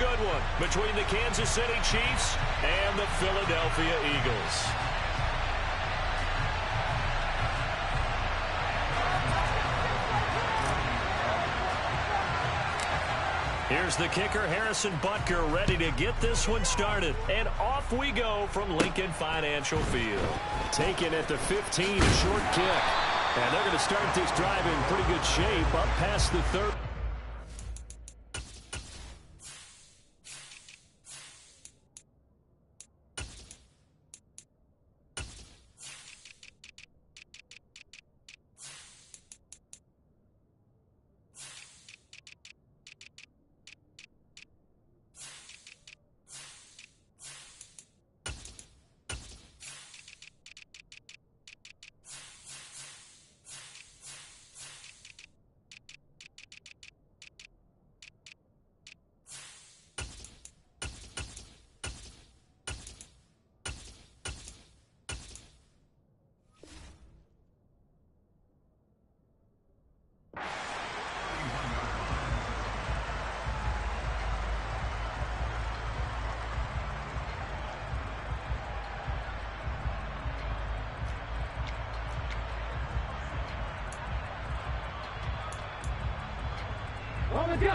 good one between the Kansas City Chiefs and the Philadelphia Eagles. Here's the kicker, Harrison Butker, ready to get this one started. And off we go from Lincoln Financial Field. Taken at the 15, a short kick. And they're going to start this drive in pretty good shape up past the 30.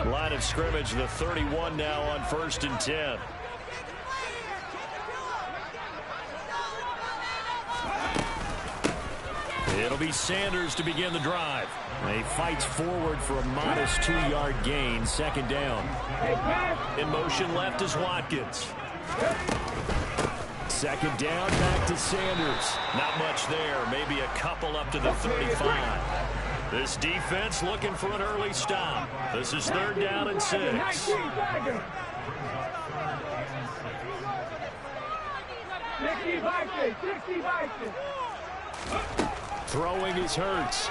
Line of scrimmage, the 31 now on 1st and 10. It'll be Sanders to begin the drive. He fights forward for a modest 2-yard gain, 2nd down. In motion left is Watkins. 2nd down, back to Sanders. Not much there, maybe a couple up to the 35. This defense looking for an early stop. This is 3rd down and 6. Throwing is Hurts.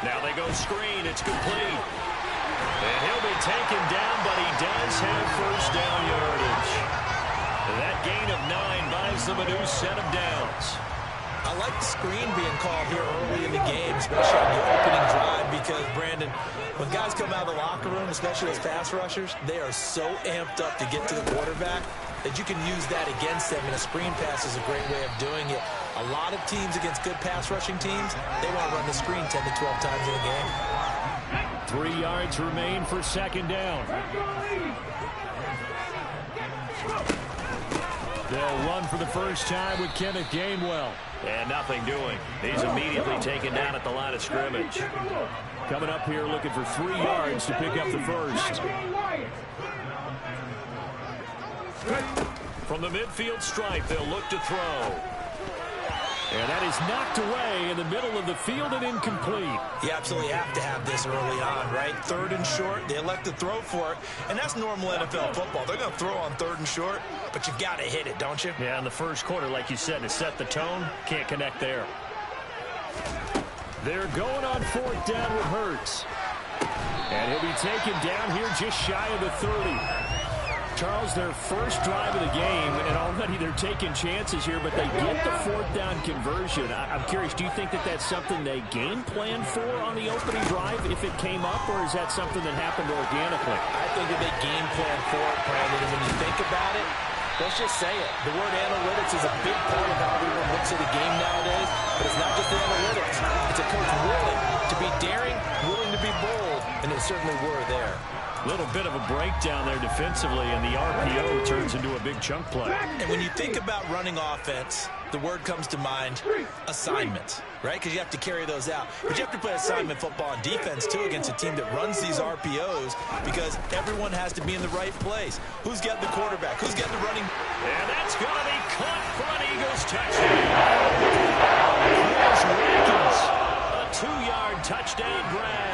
Now they go screen. It's complete. And he'll be taken down, but he does have 1st down yardage. That gain of 9 buys them a new set of downs. I like the screen being called here early in the game, especially on the opening drive, because, Brandon, when guys come out of the locker room, especially as pass rushers, they are so amped up to get to the quarterback that you can use that against them, and a screen pass is a great way of doing it. A lot of teams against good pass rushing teams, they want to run the screen 10 to 12 times in a game. 3 yards remain for 2nd down. They'll run for the first time with Kenneth Gainwell. And nothing doing. He's immediately taken down at the line of scrimmage. Coming up here looking for 3 yards to pick up the first. From the midfield stripe, they'll look to throw. And that is knocked away in the middle of the field and incomplete. You absolutely have to have this early on, right? 3rd and short, they elect to throw for it, and that's normal NFL football. They're going to throw on 3rd and short, but you got to hit it, don't you? Yeah, in the first quarter, like you said, to set the tone, can't connect there. They're going on 4th down with Hurts. And he'll be taken down here just shy of the 30. Charles, their first drive of the game, and already they're taking chances here, but they get the 4th down conversion. I'm curious, do you think that that's something they game planned for on the opening drive if it came up, or is that something that happened organically? I think that they game planned for it, Brandon, and when you think about it, let's just say it. The word analytics is a big part of how everyone looks at a game nowadays, but it's not just the analytics. It's a coach willing to be daring, willing to be bold, and they certainly were there. Little bit of a breakdown there defensively, and the RPO turns into a big chunk play. And when you think about running offense, the word comes to mind, assignment, right? Because you have to carry those out. But you have to play assignment football on defense, too, against a team that runs these RPOs, because everyone has to be in the right place. Who's getting the quarterback? Who's getting the running? And that's going to be caught for an Eagles touchdown. Here's Watkins. A 2-yard touchdown grab.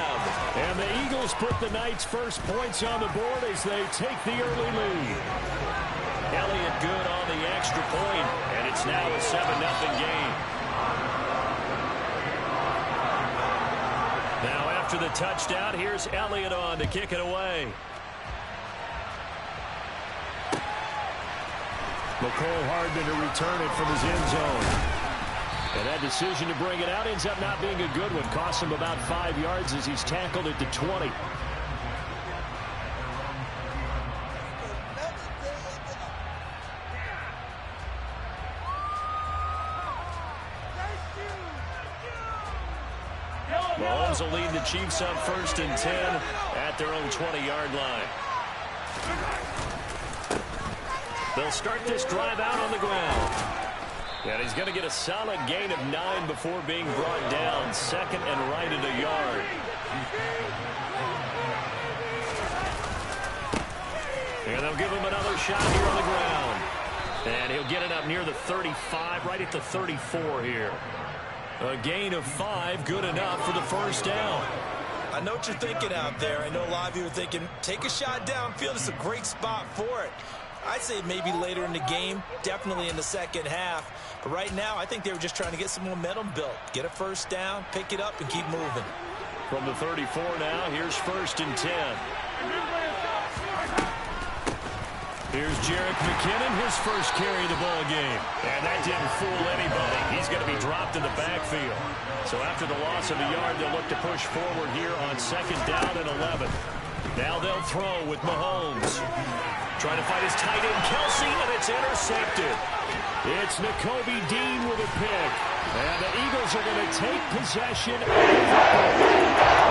And the Eagles put the Knights' first points on the board as they take the early lead. Elliott good on the extra point, and it's now a 7-0 game. Now after the touchdown, here's Elliott on to kick it away. McCole Hardman to return it from his end zone. And that decision to bring it out ends up not being a good one. Costs him about 5 yards as he's tackled at the 20. Mahomes will lead the Chiefs up 1st and 10 at their own 20-yard line. They'll start this drive out on the ground. And he's going to get a solid gain of 9 before being brought down. 2nd and right at a yard. And they'll give him another shot here on the ground. And he'll get it up near the 35, right at the 34 here. A gain of 5, good enough for the first down. I know what you're thinking out there. I know a lot of you are thinking, take a shot downfield. It's a great spot for it. I'd say maybe later in the game, definitely in the second half. But right now, I think they were just trying to get some momentum built. Get a first down, pick it up, and keep moving. From the 34 now, here's 1st and 10. Here's Jerick McKinnon, his first carry of the ball game. And that didn't fool anybody. He's going to be dropped in the backfield. So after the loss of a yard, they'll look to push forward here on 2nd down and 11. Now they'll throw with Mahomes. Trying to find his tight end, Kelsey, and it's intercepted. It's Nakobe Dean with a pick. And the Eagles are going to take possession of the football.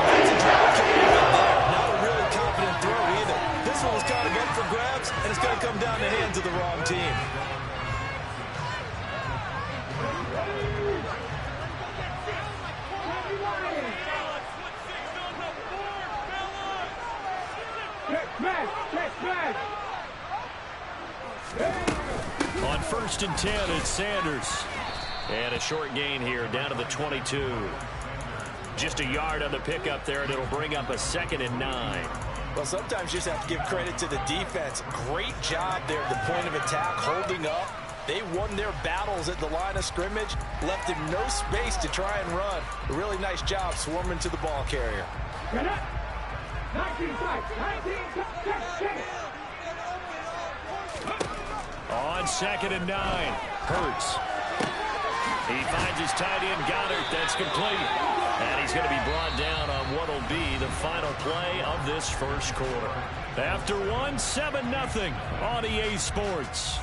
That's a drop carry there. Not a really confident throw either. This one was kind of up for grabs, and it's going to come down the hands of the wrong team. On 1st and 10, it's Sanders. And a short gain here, down to the 22. Just a yard on the pickup there, and it'll bring up a 2nd and 9. Well, sometimes you just have to give credit to the defense. Great job there at the point of attack, holding up. They won their battles at the line of scrimmage, left him no space to try and run. A really nice job swarming to the ball carrier. On 2nd and 9, Hurts. He finds his tight end, Goddard. That's complete. And he's going to be brought down on what will be the final play of this first quarter. After 1, 7-0 on EA Sports.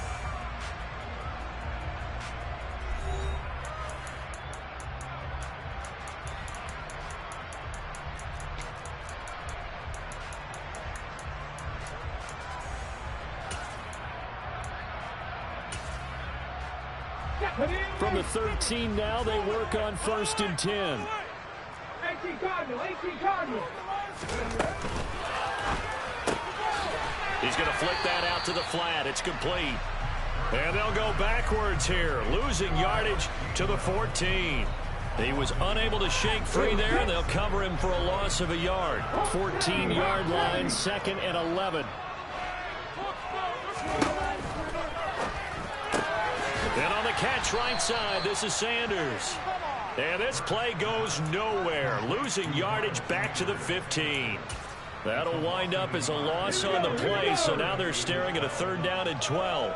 From the 13 now, they work on 1st and 10. He's going to flick that out to the flat. It's complete. And they'll go backwards here, losing yardage to the 14. He was unable to shake free there, and they'll cover him for a loss of a yard. 14-yard line, 2nd and 11. And on the catch right side, this is Sanders. And this play goes nowhere, losing yardage back to the 15. That'll wind up as a loss on the play, so now they're staring at a 3rd down and 12.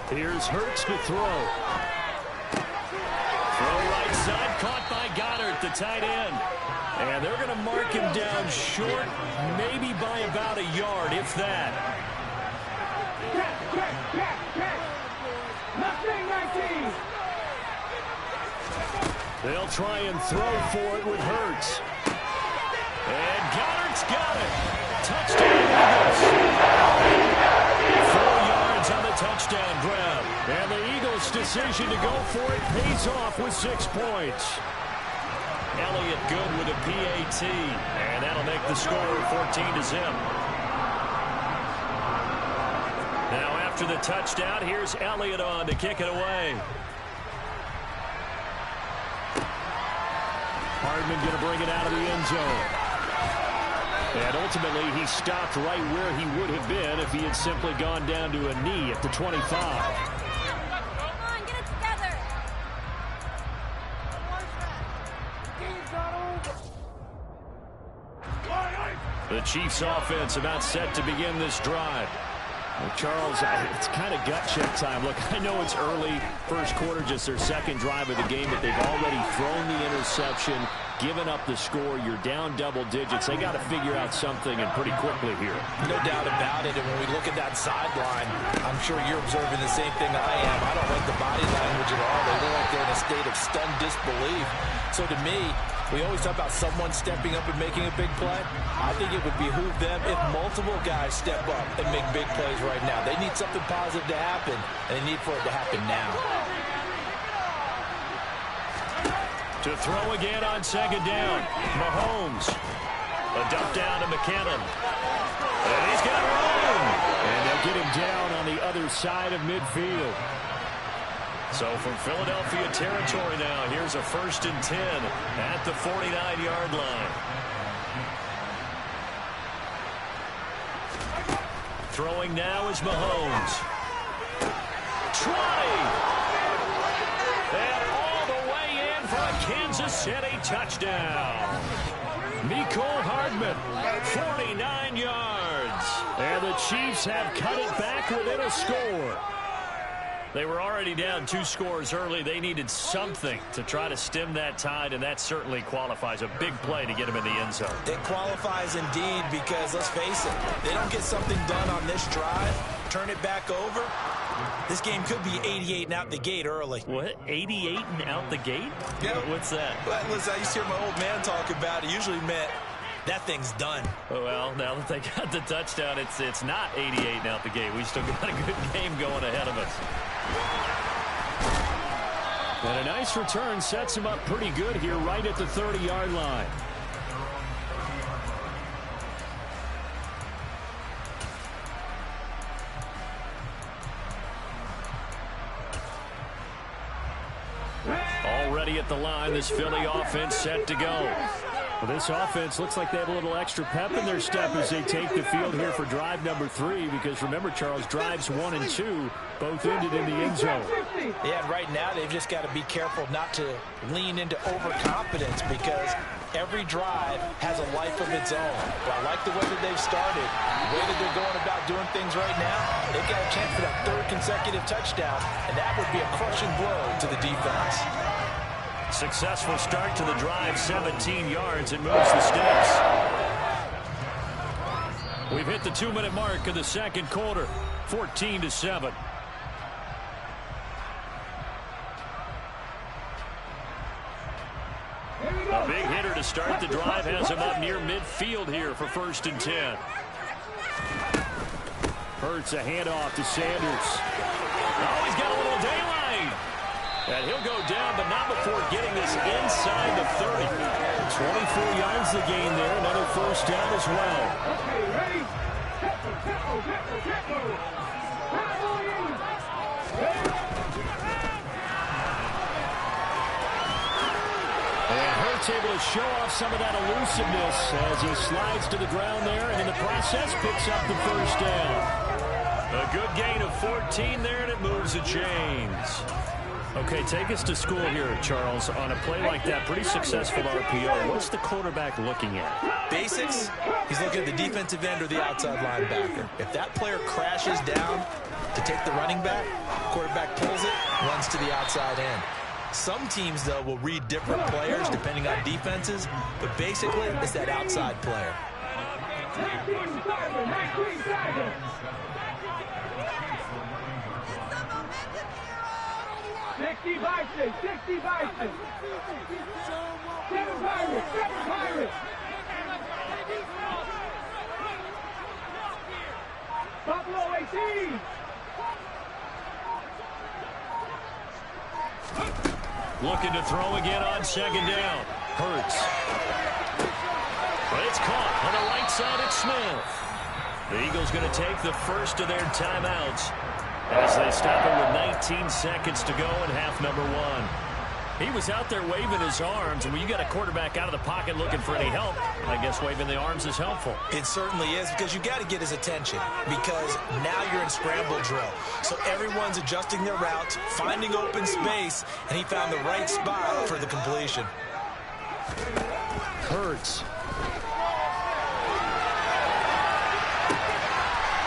Here's Hurts to throw. Throw right side, caught by Goddard, the tight end. And they're going to mark him down short, maybe by about a yard, if that. They'll try and throw for it with Hurts. And Goddard's got it. Touchdown, Eagles. 4 yards on the touchdown grab. And the Eagles' decision to go for it pays off with 6 points. Elliott good with a PAT, and that'll make the score 14-0. Now after the touchdown, here's Elliott on to kick it away. Hardman going to bring it out of the end zone. And ultimately, he stopped right where he would have been if he had simply gone down to a knee at the 25. The Chiefs offense about set to begin this drive. Well, Charles, it's kind of gut check time. Look, I know it's early, first quarter, just their 2nd drive of the game, but they've already thrown the interception, given up the score. You're down double digits. They got to figure out something, and pretty quickly here. No doubt about it. And when we look at that sideline, I'm sure you're observing the same thing I am. I don't like the body language at all. They look like they're in a state of stunned disbelief. So to me, we always talk about someone stepping up and making a big play. I think it would behoove them if multiple guys step up and make big plays right now. They need something positive to happen, and they need for it to happen now. To throw again on second down. Mahomes. A dump down to McKinnon. And he's got room. And they'll get him down on the other side of midfield. So from Philadelphia territory now, here's a 1st and 10 at the 49-yard line. Throwing now is Mahomes. 20. And all the way in for a Kansas City touchdown. Mecole Hardman, 49 yards. And the Chiefs have cut it back within a score. They were already down 2 scores early. They needed something to try to stem that tide, and that certainly qualifies. A big play to get them in the end zone. It qualifies indeed because, let's face it, they don't get something done on this drive, turn it back over, this game could be 88 and out the gate early. What? 88 and out the gate? Yeah. What's that? Well, listen, I used to hear my old man talk about it. Usually meant that thing's done. Well, now that they got the touchdown, it's not 88 and out the gate. We still got a good game going ahead of us. And a nice return sets him up pretty good here right at the 30-yard line. Already at the line, this Philly offense set to go. Well, this offense looks like they have a little extra pep in their step as they take the field here for drive number 3, because remember, Charles, drives 1 and 2 both ended in the end zone. Yeah, right now they've just got to be careful not to lean into overconfidence, because every drive has a life of its own. But I like the way that they've started, the way that they're going about doing things right now. They've got a chance for that 3rd consecutive touchdown, and that would be a crushing blow to the defense. Successful start to the drive, 17 yards. It moves the sticks. We've hit the 2-minute mark of the second quarter, 14-7. A big hitter to start the drive has him up near midfield here for 1st and 10. Hurts a handoff to Sanders. Oh, he's got a little daylight. And he'll go down, but not before getting this inside the 30. 24 yards the gain there. Another 1st down as well. Okay, ready? And Hurts able to show off some of that elusiveness as he slides to the ground there, and in the process picks up the 1st down. A good gain of 14 there, and it moves the chains. Okay, take us to school here, Charles. On a play like that, pretty successful RPO. What's the quarterback looking at? Basics, he's looking at the defensive end or the outside linebacker. If that player crashes down to take the running back, quarterback pulls it, runs to the outside end. Some teams, though, will read different players depending on defenses, but basically, it's that outside player. 60 Bison, 60 Bison. 7 Pirates, 7 Pirates. Buffalo 18. Looking to throw again on second down. Hurts. But it's caught on the right side at Smith. The Eagles going to take the first of their timeouts as they stop it with 19 seconds to go in half number 1. He was out there waving his arms, and when you got a quarterback out of the pocket looking for any help, I guess waving the arms is helpful. It certainly is, because you got to get his attention, because now you're in scramble drill. So everyone's adjusting their routes, finding open space, and he found the right spot for the completion. Hurts.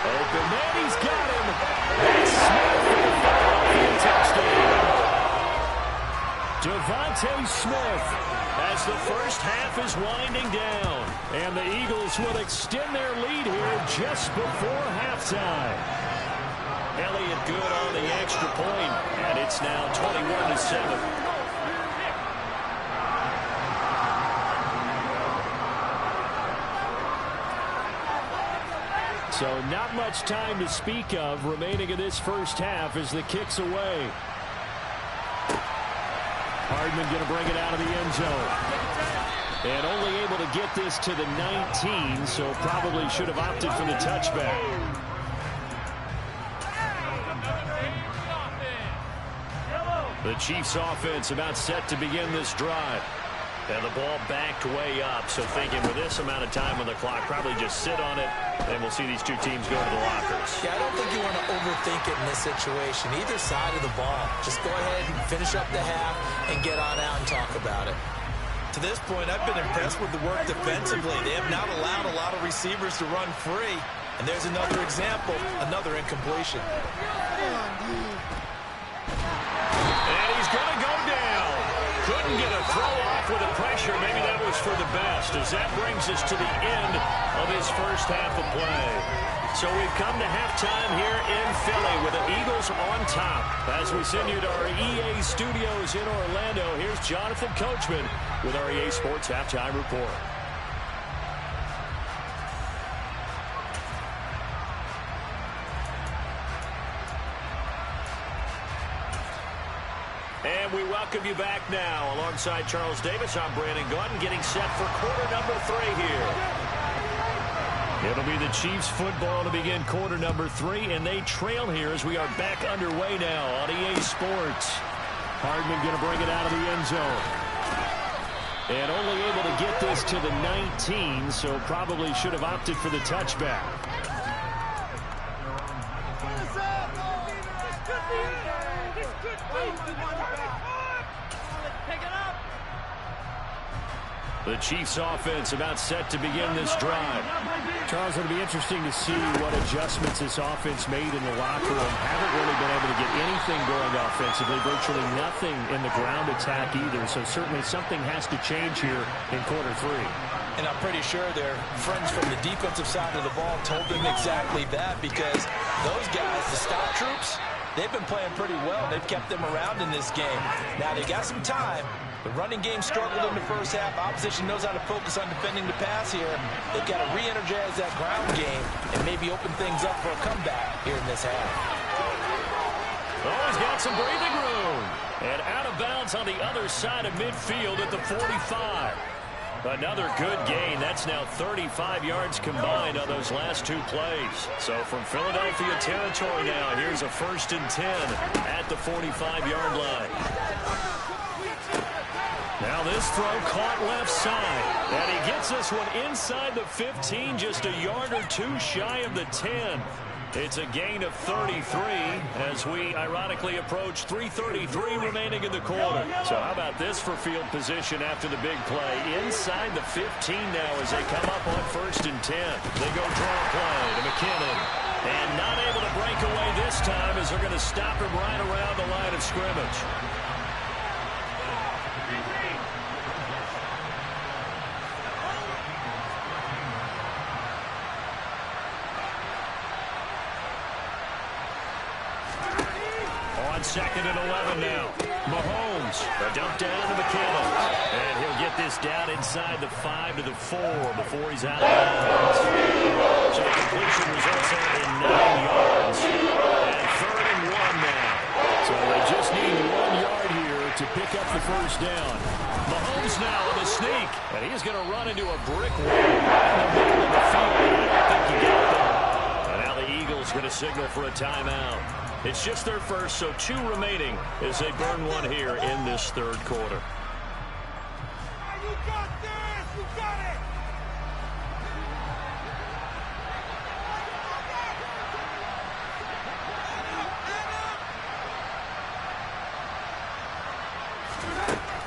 Open man, he's got him. That's Smith for the Philadelphia touchdown. Devontae Smith as the first half is winding down. And the Eagles will extend their lead here just before halftime. Elliott good on the extra point, and it's now 21-7. So not much time to speak of remaining in this first half as the kick's away. Hardman going to bring it out of the end zone. And only able to get this to the 19, so probably should have opted for the touchback. The Chiefs offense about set to begin this drive. And the ball backed way up, so thinking with this amount of time on the clock, probably just sit on it, and we'll see these two teams go to the lockers. Yeah, I don't think you want to overthink it in this situation. Either side of the ball. Just go ahead and finish up the half and get on out and talk about it. To this point, I've been impressed with the work defensively. They have not allowed a lot of receivers to run free. And there's another example, another incompletion. And he's going to go down. Couldn't get a throw off with the pressure. Maybe that was for the best, as that brings us to the end of his first half of play. So we've come to halftime here in Philly with the Eagles on top. As we send you to our EA studios in Orlando, here's Jonathan Coachman with our EA Sports Halftime Report. And we welcome you back now. Alongside Charles Davis, I'm Brandon Gaudin, getting set for quarter number 3 here. It'll be the Chiefs football to begin quarter number 3, and they trail here as we are back underway now on EA Sports. Hardman going to bring it out of the end zone. And only able to get this to the 19, so probably should have opted for the touchback. The Chiefs offense about set to begin this drive. Charles, it'll be interesting to see what adjustments this offense made in the locker room. Haven't really been able to get anything going offensively. Virtually nothing in the ground attack either. So certainly something has to change here in quarter 3. And I'm pretty sure their friends from the defensive side of the ball told them exactly that, because those guys, the stop troops, they've been playing pretty well. They've kept them around in this game. Now they got some time. The running game struggled in the first half. Opposition knows how to focus on defending the pass here. They've got to re-energize that ground game and maybe open things up for a comeback here in this half. Oh, he's got some breathing room. And out of bounds on the other side of midfield at the 45. Another good gain. That's now 35 yards combined on those last 2 plays. So from Philadelphia territory now, here's a 1st and 10 at the 45-yard line. Now this throw caught left side. And he gets this one inside the 15, just a yard or 2 shy of the 10. It's a gain of 33 as we ironically approach 3:33 remaining in the quarter. So how about this for field position after the big play? Inside the 15 now as they come up on 1st and 10. They go draw play to McKinnon. And not able to break away this time as they're going to stop him right around the line of scrimmage. On 2nd and 11 now. Mahomes, a dump down to McKinnon. And he'll get this down inside the 5 to the 4 before he's out of bounds. So the completion results in 9 yards. And 3rd and 1 now. So they just need 1 yard here to pick up the first down. Mahomes now on the sneak. And he's going to run into a brick wall in the middle of the field. I don't think he got there. And now the Eagles going to signal for a timeout. It's just their first, so 2 remaining as they burn 1 here in this 3rd quarter. You got this! You got it!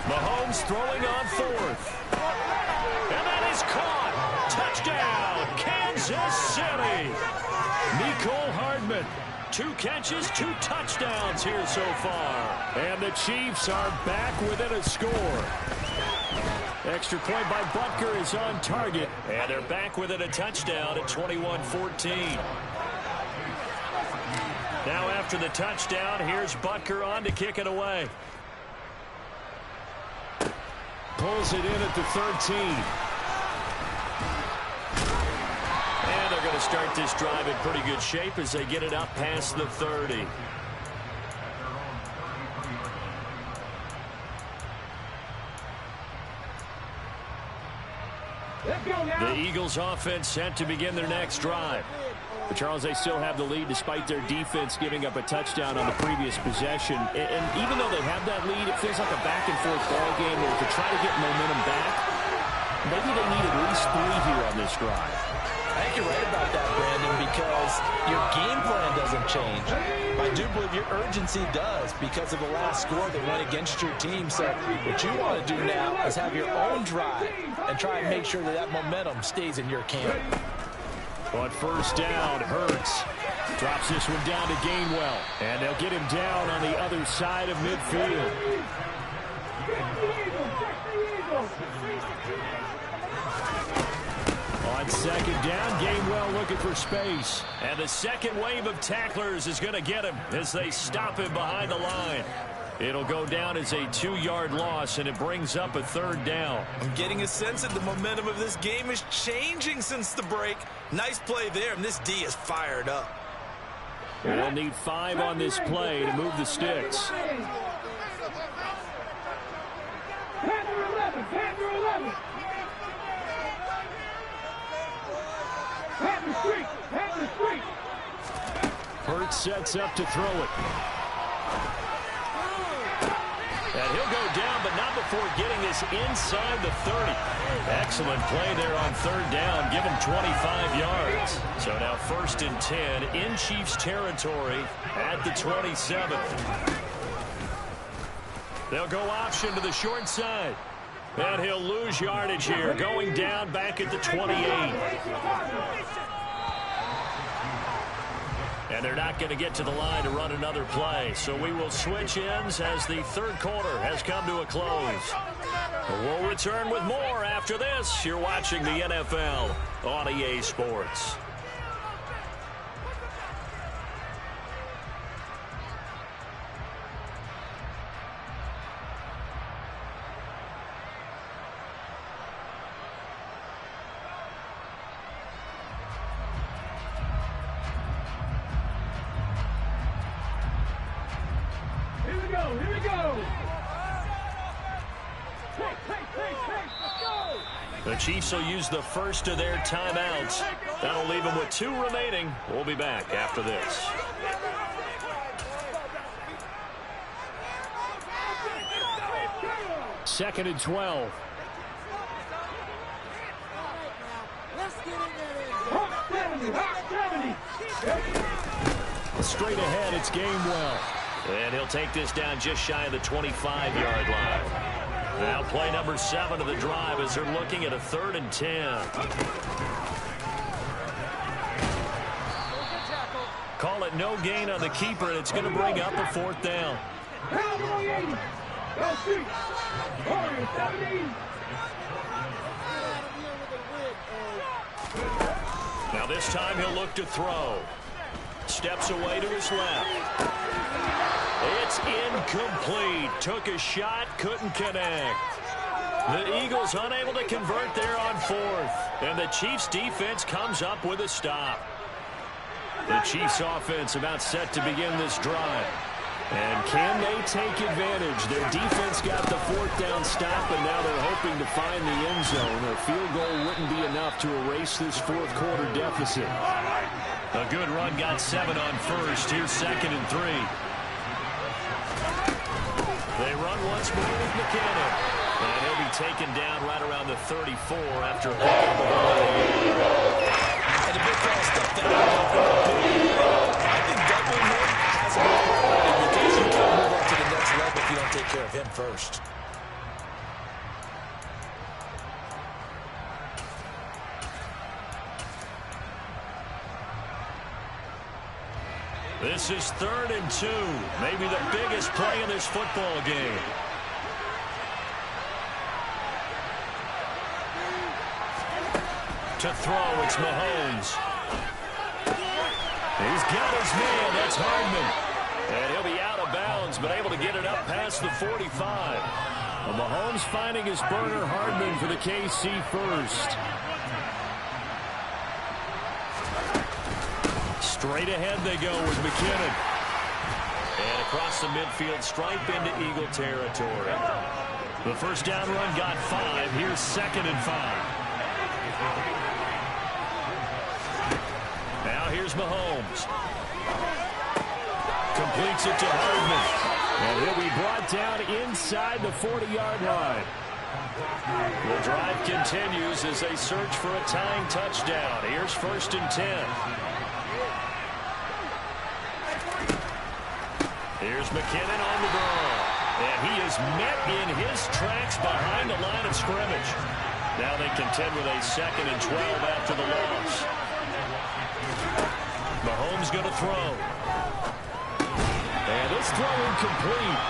Mahomes throwing on 4th. And that is caught. Touchdown, Kansas City. Mecole Hardman. 2 catches, 2 touchdowns here so far. And the Chiefs are back within a score. Extra point by Butker is on target. And they're back within a touchdown at 21-14. Now after the touchdown, here's Butker on to kick it away. Pulls it in at the 13. And they're going to start this drive in pretty good shape as they get it up past the 30. The Eagles offense set to begin their next drive. But Charles, they still have the lead despite their defense giving up a touchdown on the previous possession. And even though they have that lead, it feels like a back-and-forth ball game where to try to get momentum back, maybe they need at least 3 here on this drive. I think you're right about that, Brandon, because your game plan doesn't change. I do believe your urgency does because of the last score that went against your team. So what you want to do now is have your own drive and try and make sure that that momentum stays in your camp. On first down, Hurts drops this one down to Gainwell. And they'll get him down on the other side of midfield. On second down, Gainwell looking for space. And the second wave of tacklers is going to get him as they stop him behind the line. It'll go down as a 2-yard loss, and it brings up a third down. I'm getting a sense that the momentum of this game is changing since the break. Nice play there, and this D is fired up. They'll need 5 on this play to move the sticks. Hurts sets up to throw it. And he'll go down, but not before getting this inside the 30. Excellent play there on third down. Give him 25 yards. So now 1st and 10 in Chiefs territory at the 27. They'll go option to the short side. And he'll lose yardage here, going down back at the 28. And they're not going to get to the line to run another play. So we will switch ends as the third quarter has come to a close. We'll return with more after this. You're watching the NFL on EA Sports. The Chiefs will use the first of their timeouts. That'll leave them with 2 remaining. We'll be back after this. Second and 12. Straight ahead, it's Gainwell. And he'll take this down just shy of the 25-yard line. Now play number 7 of the drive as they're looking at a 3rd and 10. Call it no gain on the keeper, and it's going to bring up a 4th down. Now this time he'll look to throw. Steps away to his left. It's incomplete. Took a shot, couldn't connect. The Eagles unable to convert there on 4th. And the Chiefs defense comes up with a stop. The Chiefs offense about set to begin this drive. And can they take advantage? Their defense got the 4th down stop, and now they're hoping to find the end zone. A field goal wouldn't be enough to erase this 4th quarter deficit. A good run got 7 on first. Here's 2nd and 3. They run once more with McKinnon. And he'll be taken down right around the 34 after a pick up of And the big guy stepped out. I think doubling him has a good priority because you can't move up to the next level if you don't take care of him first. This is 3rd and 2. Maybe the biggest play in this football game. To throw, it's Mahomes. He's got his man. That's Hardman. And he'll be out of bounds, but able to get it up past the 45. Well, Mahomes finding his burner. Hardman for the KC first. Straight ahead they go with McKinnon. And across the midfield stripe into Eagle territory. The first down run got 5. Here's 2nd and 5. Now here's Mahomes. Completes it to Hardman. And he'll be brought down inside the 40-yard line. The drive continues as they search for a tying touchdown. Here's 1st and 10. Here's McKinnon on the draw. And he is met in his tracks behind the line of scrimmage. Now they contend with a 2nd and 12 after the loss. Mahomes going to throw. And this throw incomplete.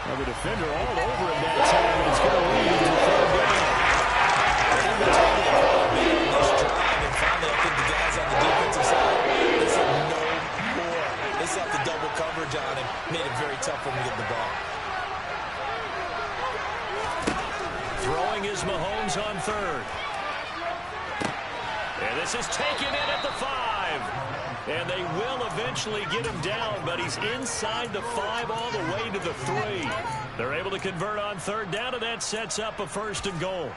Now the defender all over him that time, and it's going to lead to 3rd down. And finally, I think the guys on the defensive side, they said no more. They saw the double coverage on him, made it very tough for him to get the ball. Throwing is Mahomes on 3rd. And this is taken in at the 5. And they will eventually get him down, but he's inside the 5 all the way to the 3. They're able to convert on 3rd down, and that sets up a 1st and goal.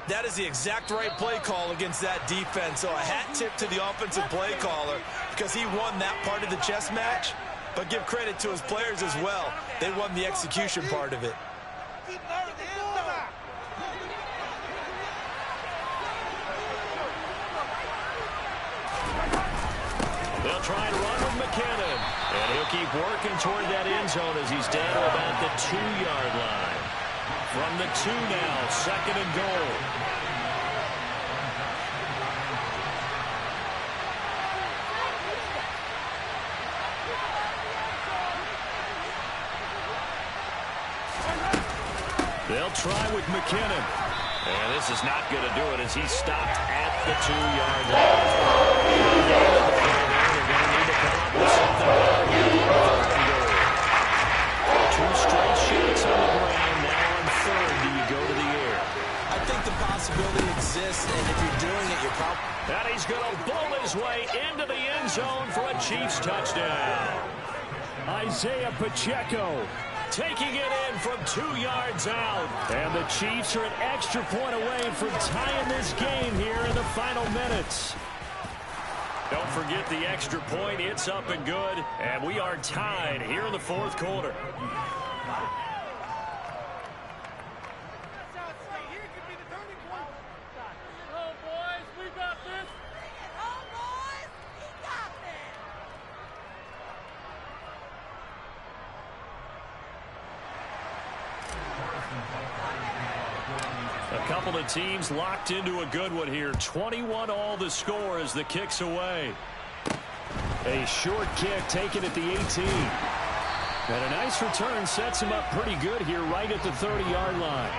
That is the exact right play call against that defense. So a hat tip to the offensive play caller because he won that part of the chess match. But give credit to his players as well. They won the execution part of it. They'll try and run with McKinnon. And he'll keep working toward that end zone as he's down to about the 2-yard line. From the 2 now, 2nd and goal. They'll try with McKinnon. And this is not going to do it as he's stopped at the 2-yard line. Two straight shots on the ground. Now on 3rd, do you go to the air? I think the possibility exists, and if you're doing it, you're probably... And he's going to bowl his way into the end zone for a Chiefs touchdown. Isaiah Pacheco taking it in from 2 yards out. And the Chiefs are an extra point away from tying this game here in the final minutes. Don't forget the extra point. It's up and good. And we are tied here in the 4th quarter. A couple of teams locked into a good one here. 21 all the score as the kick's away. A short kick taken at the 18. And a nice return sets him up pretty good here right at the 30-yard line.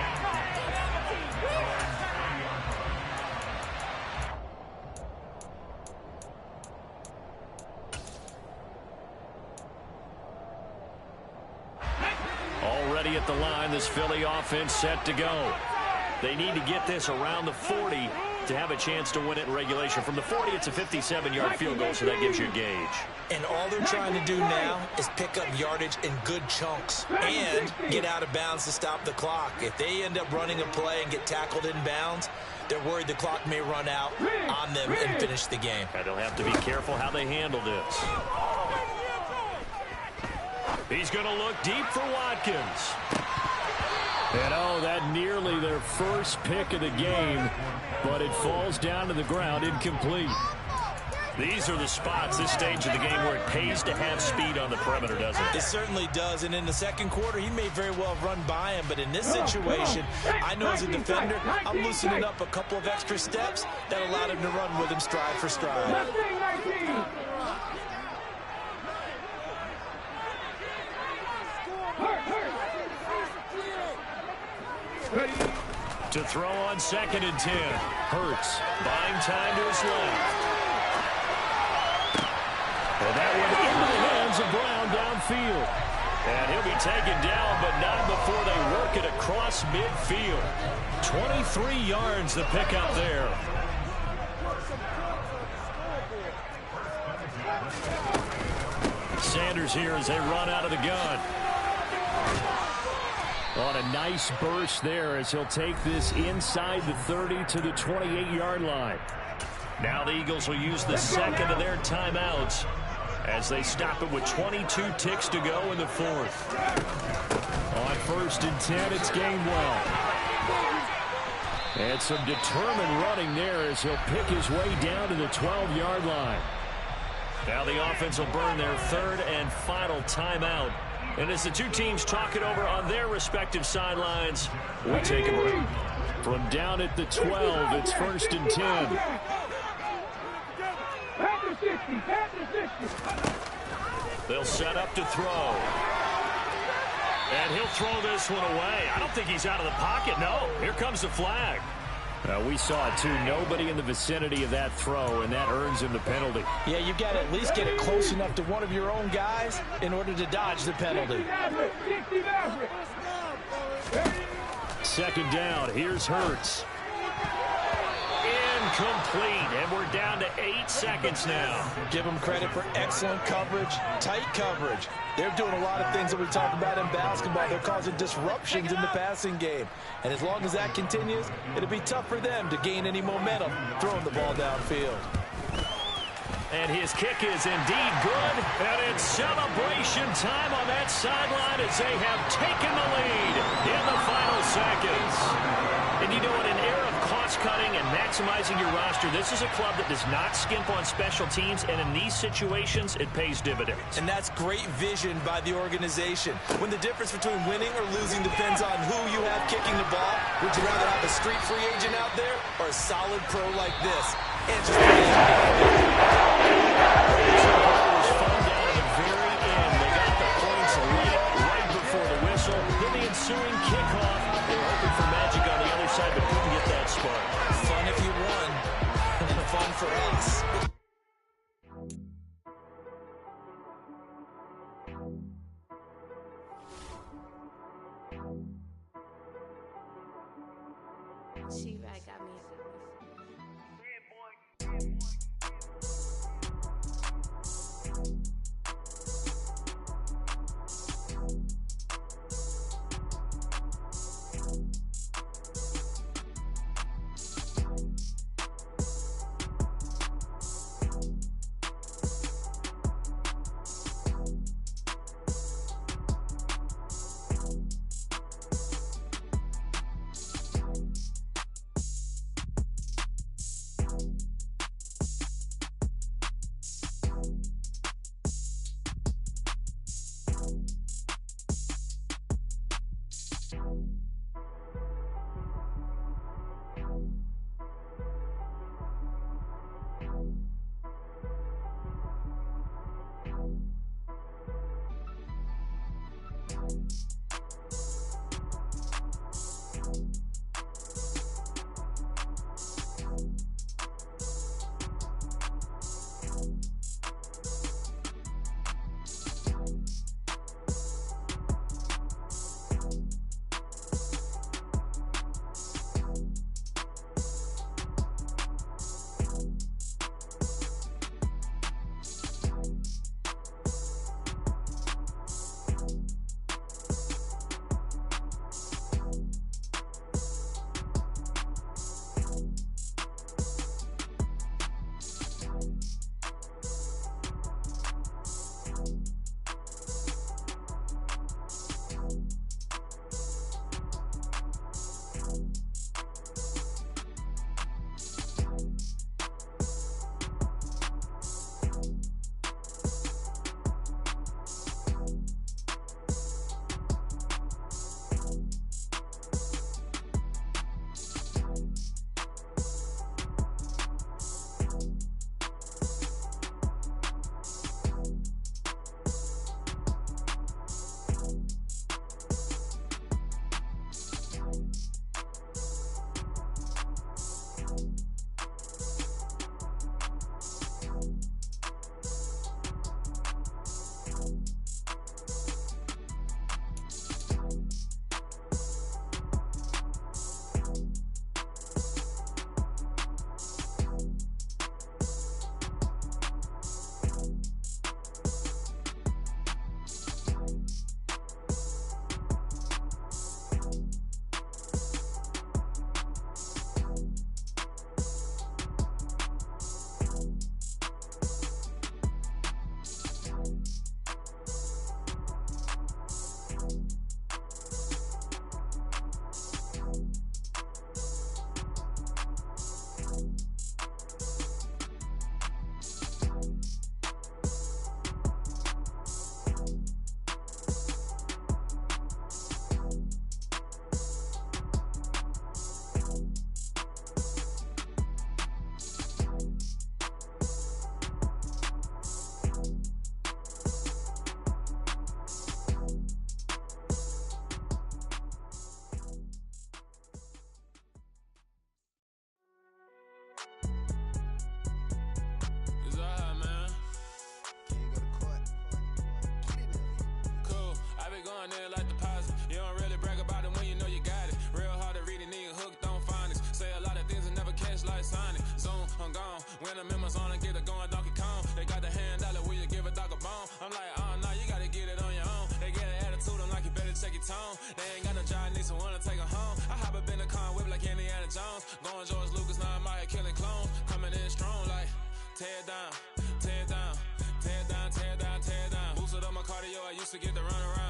Already at the line, this Philly offense set to go. They need to get this around the 40 to have a chance to win it in regulation. From the 40, it's a 57-yard field goal, so that gives you a gauge. And all they're trying to do now is pick up yardage in good chunks and get out of bounds to stop the clock. If they end up running a play and get tackled in bounds, they're worried the clock may run out on them and finish the game. And they'll have to be careful how they handle this. He's going to look deep for Watkins. And oh, that nearly their first pick of the game, but it falls down to the ground, incomplete. These are the spots, this stage of the game, where it pays to have speed on the perimeter, doesn't it? It certainly does, and in the second quarter, he may very well run by him, but in this situation, I know as a defender, I'm loosening up a couple of extra steps that allowed him to run with him stride for stride. To throw on 2nd and 10. Hurts buying time to his left. And that one into the hands of Brown downfield. And he'll be taken down, but not before they work it across midfield. 23 yards the pickup there. Sanders here as they run out of the gun. On a nice burst there as he'll take this inside the 30 to the 28-yard line. Now the Eagles will use the second of their timeouts as they stop it with 22 ticks to go in the 4th. On 1st and 10, it's Gainwell. And some determined running there as he'll pick his way down to the 12-yard line. Now the offense will burn their 3rd and final timeout. And as the two teams talk it over on their respective sidelines, we take a break. From down at the 12, it's 1st and 10. They'll set up to throw. And he'll throw this one away. I don't think he's out of the pocket. No, here comes the flag. We saw it, too. Nobody in the vicinity of that throw, and that earns him the penalty. Yeah, you've got to at least get it close enough to one of your own guys in order to dodge the penalty. 2nd down. Here's Hurts. Incomplete, and we're down to 8 seconds now. Give them credit for excellent coverage, tight coverage. They're doing a lot of things that we talk about in basketball. They're causing disruptions in the passing game. And as long as that continues, it'll be tough for them to gain any momentum throwing the ball downfield. And his kick is indeed good. And it's celebration time on that sideline as they have taken the lead in the final seconds. And you know, in an era of cost-cutting and maximizing your roster, this is a club that does not skimp on special teams, and in these situations, it pays dividends. And that's great vision by the organization. When the difference between winning or losing depends on who you have kicking the ball, would you rather have a street free agent out there or a solid pro like this? And just ensuing kickoff. They were hoping for magic on the other side, but couldn't get that spark. Fun if you won, and fun for us. She-Rag got me. money going in like deposit. You don't really brag about it when you know you got it. Real hard to read a nigga hooked on phonics. Say a lot of things and never catch like Sonic. Zoom, I'm gone. When I'm in my zone, I get it going Donkey Kong. They got the hand dollar, will you give a dog a bone? I'm like, oh no, you gotta get it on your own. They get an attitude, I'm like, you better check your tone. They ain't got no job, need someone to take her home. I hop up in the car, whip like Indiana Jones. Going George Lucas, now I'm out here killing clones. Coming in strong like, tear it down, tear it down, tear it down, tear it down, tear it down. Boosted up my cardio, I used to get the run around.